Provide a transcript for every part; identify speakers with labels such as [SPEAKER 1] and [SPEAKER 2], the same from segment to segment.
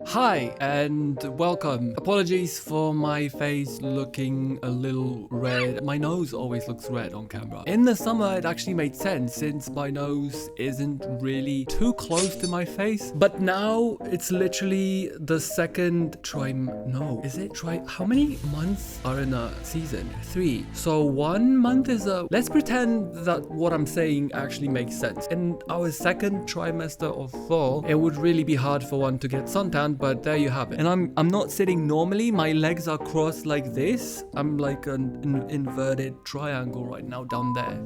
[SPEAKER 1] Hi and welcome. Apologies for my face looking a little red. My nose always looks red on camera. In the summer, it actually made sense since my nose isn't really too close to my face. But now it's literally the second how many months are in a season? 3. So 1 month is let's pretend that what I'm saying actually makes sense. In our second trimester of fall, it would really be hard for one to get suntan, but there you have it. And I'm not sitting normally. My legs are crossed like this. I'm like an inverted triangle right now down there.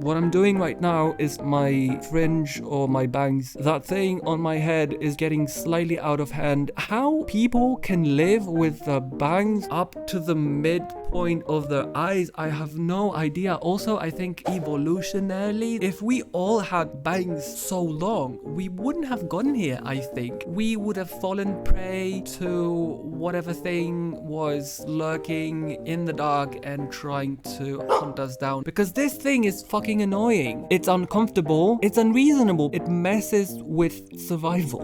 [SPEAKER 1] What I'm doing right now is my fringe or my bangs. That thing on my head is getting slightly out of hand. How people can live with the bangs up to the midpoint of their eyes, I have no idea. Also, I think evolutionarily, if we all had bangs so long, we wouldn't have gotten here, I think. We would have fallen prey to whatever thing was lurking in the dark and trying to hunt us down. Because this thing is fucking annoying. It's uncomfortable. It's unreasonable. It messes with survival,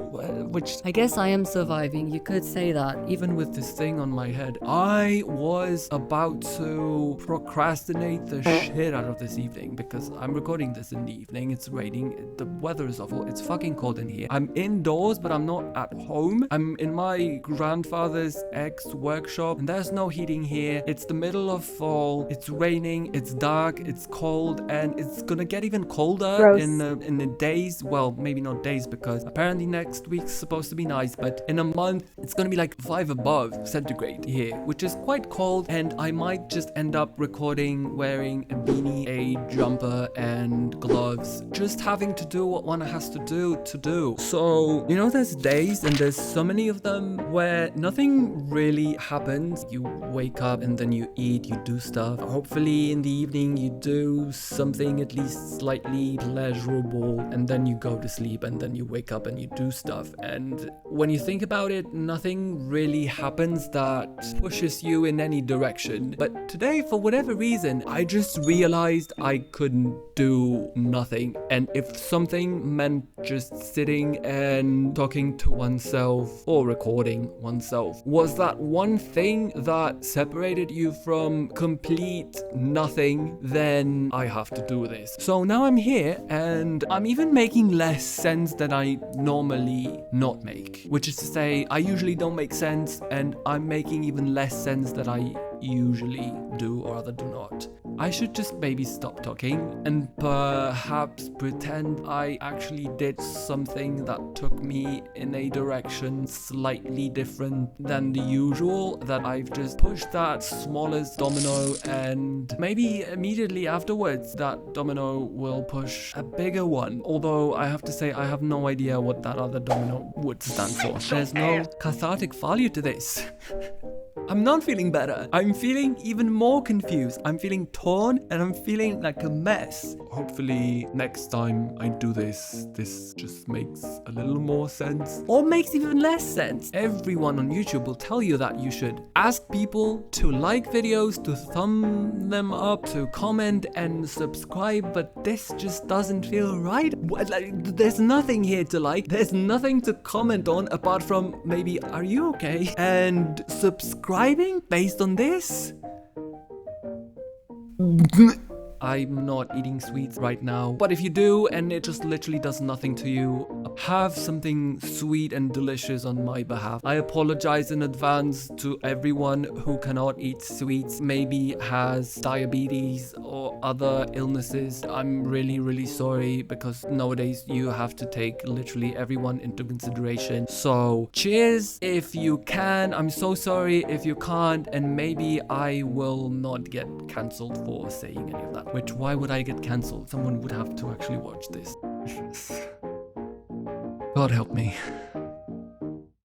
[SPEAKER 1] which
[SPEAKER 2] I guess I am surviving. You could say that.
[SPEAKER 1] even with this thing on my head, I was about to procrastinate the shit out of this evening because I'm recording this in the evening. It's raining. The weather is awful. It's fucking cold in here. I'm indoors, but I'm not at home. I'm in my grandfather's ex-workshop and there's no heating here. It's the middle of fall. It's raining. It's dark. It's cold, and it's gonna get even colder
[SPEAKER 2] Gross.
[SPEAKER 1] in the days. Well, maybe not days because apparently next week's supposed to be nice, but in a month it's gonna be like 5 above centigrade here, which is quite cold, and I might just end up recording wearing a beanie, a jumper, and gloves, just having to do what one has to do. So, you know, there's days, and there's so many of them, where nothing really happens. You wake up and then you eat, you do stuff. Hopefully in the evening you do something at least slightly pleasurable, and then you go to sleep, and then you wake up and you do stuff. And when you think about it, nothing really happens that pushes you in any direction. But today, for whatever reason, I just realized I couldn't do nothing. And if something meant just sitting and talking to oneself or recording oneself was that one thing that separated you from complete nothing, then I have to do this. So now I'm here, and I'm even making less sense than I normally not make, which is to say, I usually don't make sense, and I'm making even less sense than I usually do, or rather do not. I should just maybe stop talking and perhaps pretend I actually did something that took me in a direction slightly different than the usual, that I've just pushed that smallest domino, and maybe immediately afterwards that domino will push a bigger one. Although I have to say, I have no idea what that other domino would stand for. There's no cathartic value to this. I'm not feeling better. I'm feeling even more confused. I'm feeling torn, and I'm feeling like a mess. Hopefully next time I do this just makes a little more sense, or makes even less sense. Everyone on YouTube will tell you that you should ask people to like videos, to thumb them up, to comment and subscribe, but this just doesn't feel right. There's nothing here to like. There's nothing to comment on apart from maybe, are you okay? And subscribing based on this? I'm not eating sweets right now, but if you do and it just literally does nothing to you, have something sweet and delicious on my behalf. I apologize in advance to everyone who cannot eat sweets, maybe has diabetes or other illnesses. I'm really sorry, because nowadays you have to take literally everyone into consideration. So cheers if you can. I'm so sorry if you can't, and maybe I will not get cancelled for saying any of that. Which, why would I get cancelled? Someone would have to actually watch this. God help me.